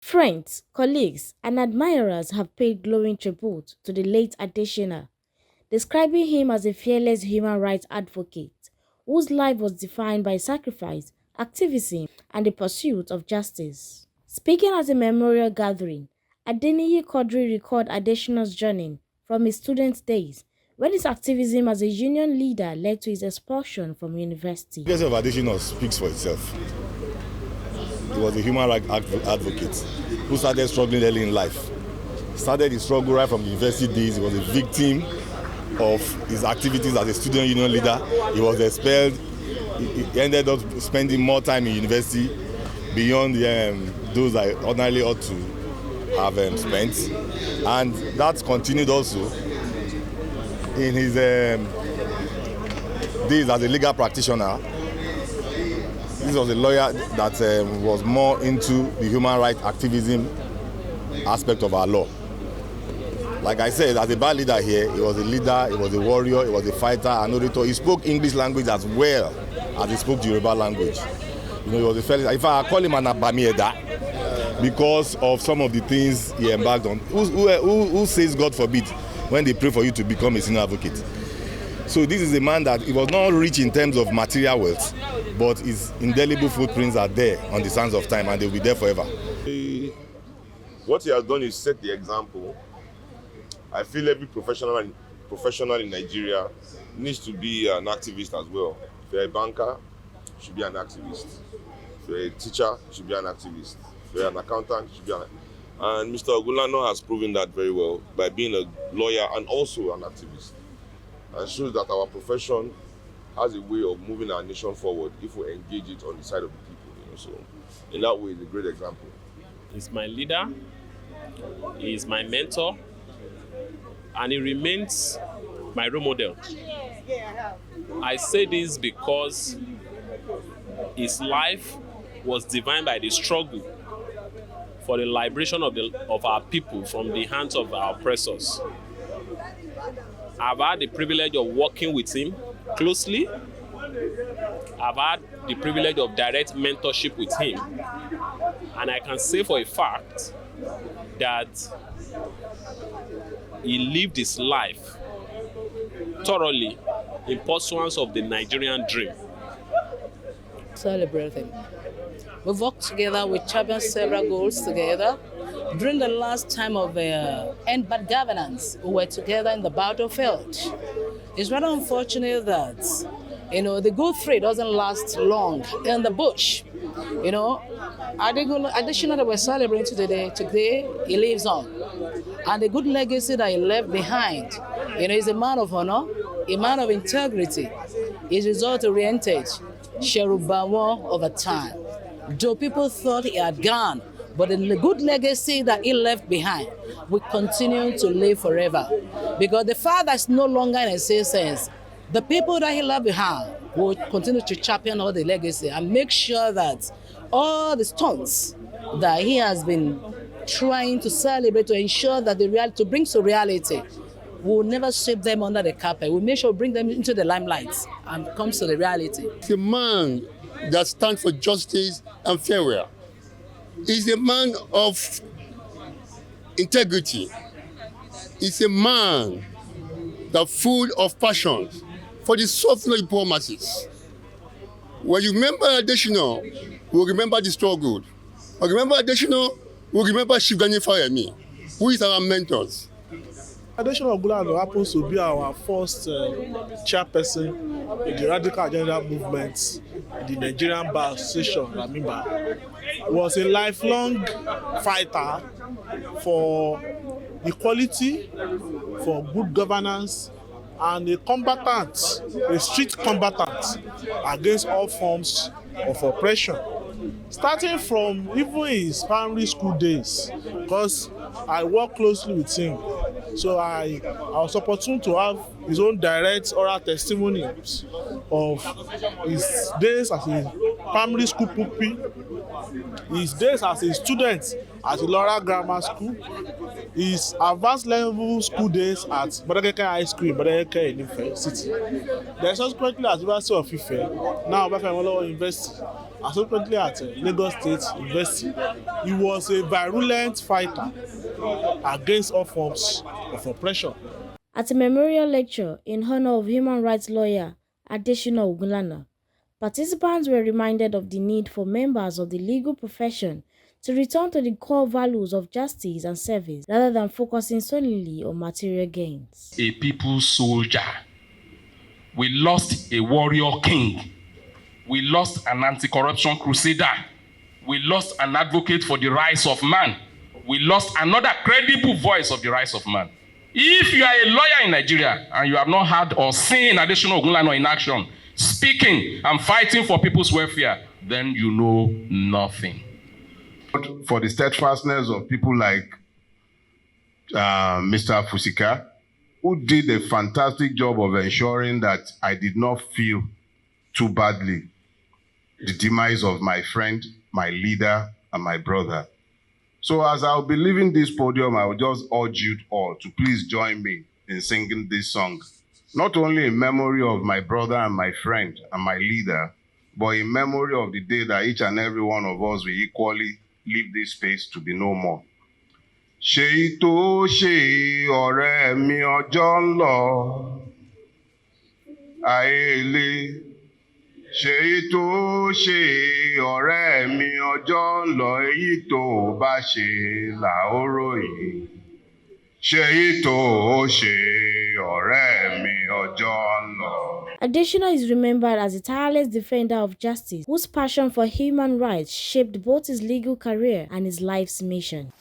Friends, colleagues, and admirers have paid glowing tribute to the late Adeshina, describing him as a fearless human rights advocate whose life was defined by sacrifice, activism, and the pursuit of justice. Speaking at a memorial gathering, Adeniyi Quadri recalled Adeshina's journey from his student days when his activism as a union leader led to his expulsion from university. The case of Adeshina speaks for itself. He was a human rights advocate who started struggling early in life. Started his struggle right from the university days. He was a victim of his activities as a student union leader. He was expelled. He ended up spending more time in university beyond those that ordinarily ought to have spent. And that continued also in his days as a legal practitioner. This was a lawyer that was more into the human rights activism aspect of our law. Like I said, as a bad leader here, he was a leader, he was a warrior, he was a fighter, an orator. He spoke English language as well as he spoke Yoruba language. You know, he was a fellow. In fact, I call him an Abamieda because of some of the things he embarked on. Who says God forbid when they pray for you to become a senior advocate? So this is a man that he was not rich in terms of material wealth, but his indelible footprints are there on the sands of time and they'll be there forever. What he has done is set the example. I feel every professional in Nigeria needs to be an activist as well. If you're a banker, you should be an activist. If you're a teacher, you should be an activist. If you're an accountant, you should be an activist. And Mr. Ogunlana has proven that very well by being a lawyer and also an activist. And shows that our profession has a way of moving our nation forward if we engage it on the side of the people. You know? So in that way, it's a great example. He's my leader, he's my mentor, and he remains my role model. I say this because his life was defined by the struggle for the liberation of our people from the hands of our oppressors. I've had the privilege of working with him closely. I've had the privilege of direct mentorship with him. And I can say for a fact that he lived his life thoroughly in pursuance of the Nigerian dream. Celebrating. We've worked together, we championed several goals together. During the last time of end bad governance, we were together in the battlefield. It's rather unfortunate that, the good trade doesn't last long in the bush. Adeshina that we're celebrating today, he lives on. And the good legacy that he left behind, he's a man of honor, a man of integrity. He's result-oriented, Sherubawo over time. Though people thought he had gone, but the good legacy that he left behind will continue to live forever. Because the father is no longer in existence. The people that he left behind will continue to champion all the legacy and make sure that all the stunts that he has been trying to celebrate to ensure that to bring to reality, we'll never sweep them under the carpet. We'll make sure we bring them into the limelight and comes to the reality. The man that stands for justice and fairness. He's a man of integrity. He's a man that's full of passion for the suffering of the poor masses. When you remember Adeshina, we remember the struggle. When you remember Adeshina, we remember Shivgani Fayemi, who is our mentors. Adeshina Ogunlana happens to be our first chairperson in the radical agenda movement in the Nigerian Bar Association, Ramimba. He was a lifelong fighter for equality, for good governance, and a street combatant against all forms of oppression. Starting from even his primary school days, because I worked closely with him. So I was opportune to have his own direct oral testimonies of his days as a primary school pupil, his days as a student at Ilora Grammar School, his advanced level school days at Modakeke High School in Modakeke in Ife City. Then subsequently at University of Ife, now Obafemi University, and subsequently at Lagos State University. He was a virulent fighter against all forms of oppression. At a memorial lecture in honor of human rights lawyer Adeshina Ogunlana, participants were reminded of the need for members of the legal profession to return to the core values of justice and service rather than focusing solely on material gains. A people's soldier. We lost a warrior king. We lost an anti-corruption crusader. We lost an advocate for the rights of man. We lost another credible voice of the rights of man. If you are a lawyer in Nigeria and you have not heard or seen Adeshina Ogunlana in action, speaking and fighting for people's welfare, then you know nothing. For the steadfastness of people like Mr. Fusika, who did a fantastic job of ensuring that I did not feel too badly the demise of my friend, my leader, and my brother. So as I'll be leaving this podium, I will just urge you all to please join me in singing this song, not only in memory of my brother and my friend and my leader, but in memory of the day that each and every one of us will equally leave this space to be no more. Ṣèyí tó ṣe ọ̀rẹ́ mi ọjọ́ ń lọ, ayé ilé. Ṣèyí tó ṣe ọ̀rẹ́ mi ọjọ́ ń lọ, èyí tó bá ṣe là ó ròyìn. Ṣèyí tó ṣe ọ̀rẹ́ mi ọjọ́ ń lọ. Adeshina is remembered as a tireless defender of justice whose passion for human rights shaped both his legal career and his life's mission.